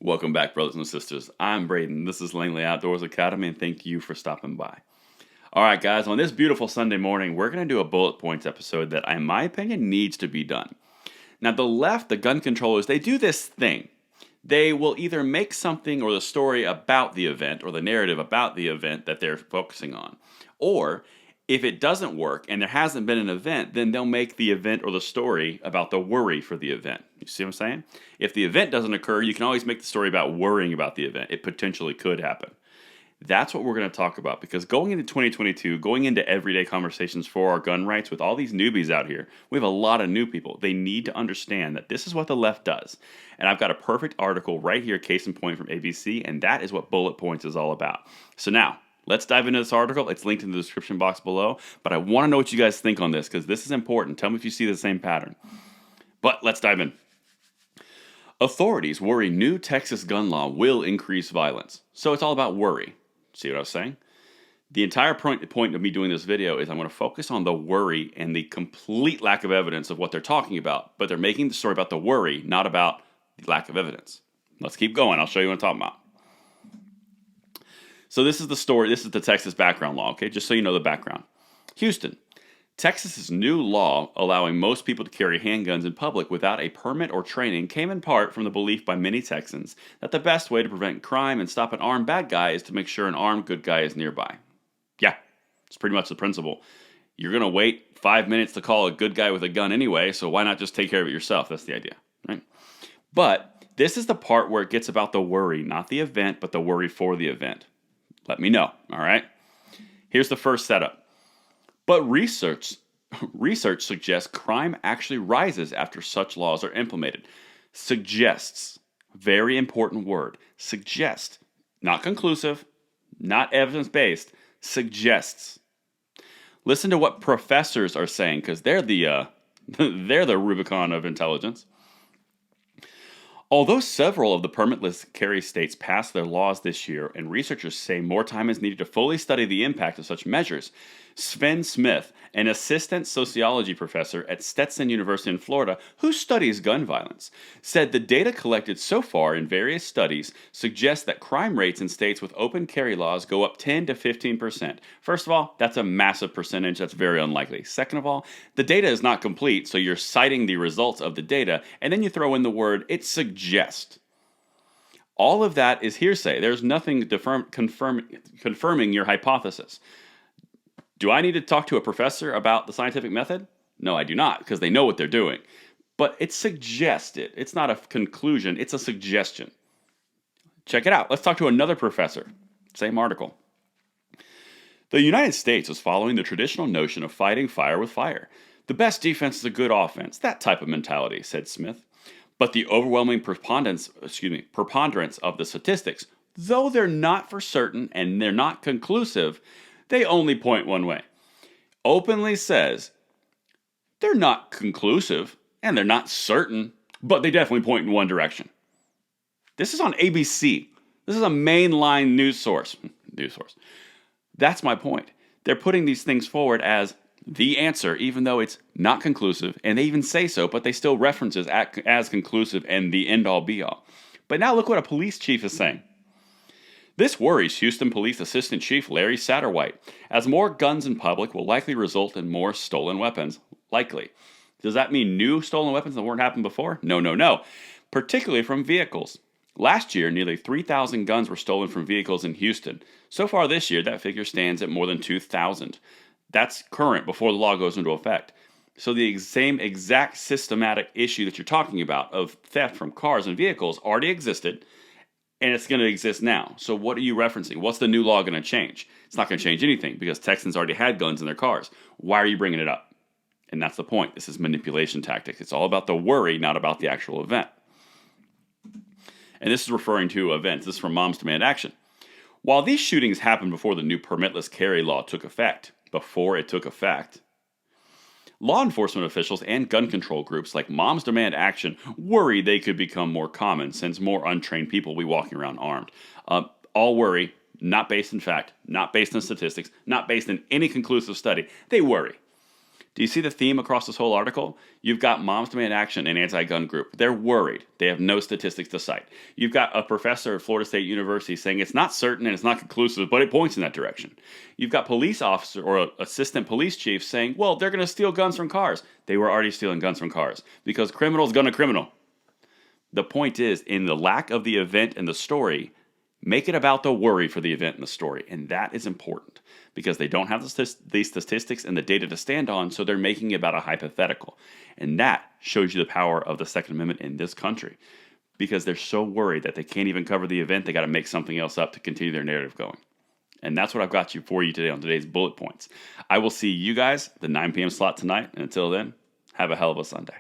Welcome back, brothers and sisters. I'm Braden. This is Langley Outdoors Academy, and thank you for stopping by. All right, guys, on this beautiful Sunday morning, we're going to do a bullet points episode that, in my opinion, needs to be done. Now, the left, the gun controllers, they do this thing. They will either make something or the story about the event or the narrative about the event that they're focusing on. Or if it doesn't work and there hasn't been an event, then they'll make the event or the story about the worry for the event. You see what I'm saying? If the event doesn't occur, you can always make the story about worrying about the event. It potentially could happen. That's what we're going to talk about, because going into 2022, going into everyday conversations for our gun rights with all these newbies out here, we have a lot of new people. They need to understand that this is what the left does. And I've got a perfect article right here, case in point, from ABC, and that is what bullet points is all about. So now, let's dive into this article. It's linked in the description box below, but I want to know what you guys think on this, because this is important. Tell me if you see the same pattern. But let's dive in. Authorities worry new Texas gun law will increase violence. So it's all about worry. See what I was saying? The entire point of me doing this video is I'm going to focus on the worry and the complete lack of evidence of what they're talking about, but they're making the story about the worry, not about the lack of evidence. Let's keep going. I'll show you what I'm talking about. So this is the story. This is the Texas background law, okay? Just so you know the background. Houston. Texas's new law allowing most people to carry handguns in public without a permit or training came in part from the belief by many Texans that the best way to prevent crime and stop an armed bad guy is to make sure an armed good guy is nearby. Yeah, it's pretty much the principle. You're going to wait 5 minutes to call a good guy with a gun anyway, so why not just take care of it yourself? That's the idea, right? But this is the part where it gets about the worry, not the event, but the worry for the event. Let me know, all right? Here's the first setup. But research suggests crime actually rises after such laws are implemented. Suggests, very important word, suggest, not conclusive, not evidence-based, suggests. Listen to what professors are saying, because they're the Rubicon of intelligence. Although several of the permitless carry states passed their laws this year, and researchers say more time is needed to fully study the impact of such measures, Sven Smith, an assistant sociology professor at Stetson University in Florida who studies gun violence, said the data collected so far in various studies suggests that crime rates in states with open carry laws go up 10 to 15%. First of all, that's a massive percentage. That's very unlikely. Second of all, the data is not complete, so you're citing the results of the data, and then you throw in the word, it suggests. All of that is hearsay. There's nothing confirming your hypothesis. Do I need to talk to a professor about the scientific method? No, I do not, because they know what they're doing. But it's suggested. It's not a conclusion, it's a suggestion. Check it out. Let's talk to another professor. Same article. The United States is following the traditional notion of fighting fire with fire. The best defense is a good offense, that type of mentality, said Smith. But the overwhelming preponderance of the statistics, though they're not for certain and they're not conclusive, they only point one way. Openly says they're not conclusive and they're not certain, but they definitely point in one direction. This is on ABC. This is a mainline news source. That's my point. They're putting these things forward as the answer, even though it's not conclusive, and they even say so, but they still reference it as conclusive and the end-all be-all. But now look what a police chief is saying. This worries Houston Police Assistant Chief Larry Satterwhite, as more guns in public will likely result in more stolen weapons. Likely. Does that mean new stolen weapons that weren't happened before? No. Particularly from vehicles. Last year, nearly 3,000 guns were stolen from vehicles in Houston. So far this year, that figure stands at more than 2,000. That's current before the law goes into effect. So the same exact systematic issue that you're talking about of theft from cars and vehicles already existed, and it's going to exist now. So what are you referencing? What's the new law going to change? It's not going to change anything because Texans already had guns in their cars. Why are you bringing it up? And that's the point. This is manipulation tactics. It's all about the worry, not about the actual event. And this is referring to events. This is from Moms Demand Action. While these shootings happened before the new permitless carry law took effect, law enforcement officials and gun control groups like Moms Demand Action worry they could become more common since more untrained people will be walking around armed. All worry, not based in fact, not based in statistics, not based in any conclusive study. They worry. Do you see the theme across this whole article? You've got Moms Demand Action, an anti-gun group. They're worried. They have no statistics to cite. You've got a professor at Florida State University saying it's not certain and it's not conclusive, but it points in that direction. You've got police officer or assistant police chief saying, well, they're going to steal guns from cars. They were already stealing guns from cars because criminal's gonna criminal. The point is, in the lack of the event and the story, make it about the worry for the event and the story. And that is important because they don't have the statistics and the data to stand on, so they're making it about a hypothetical. And that shows you the power of the Second Amendment in this country because they're so worried that they can't even cover the event, they got to make something else up to continue their narrative going. And that's what I've got for you today on today's Bullet Points. I will see you guys at the 9 p.m. slot tonight. And until then, have a hell of a Sunday.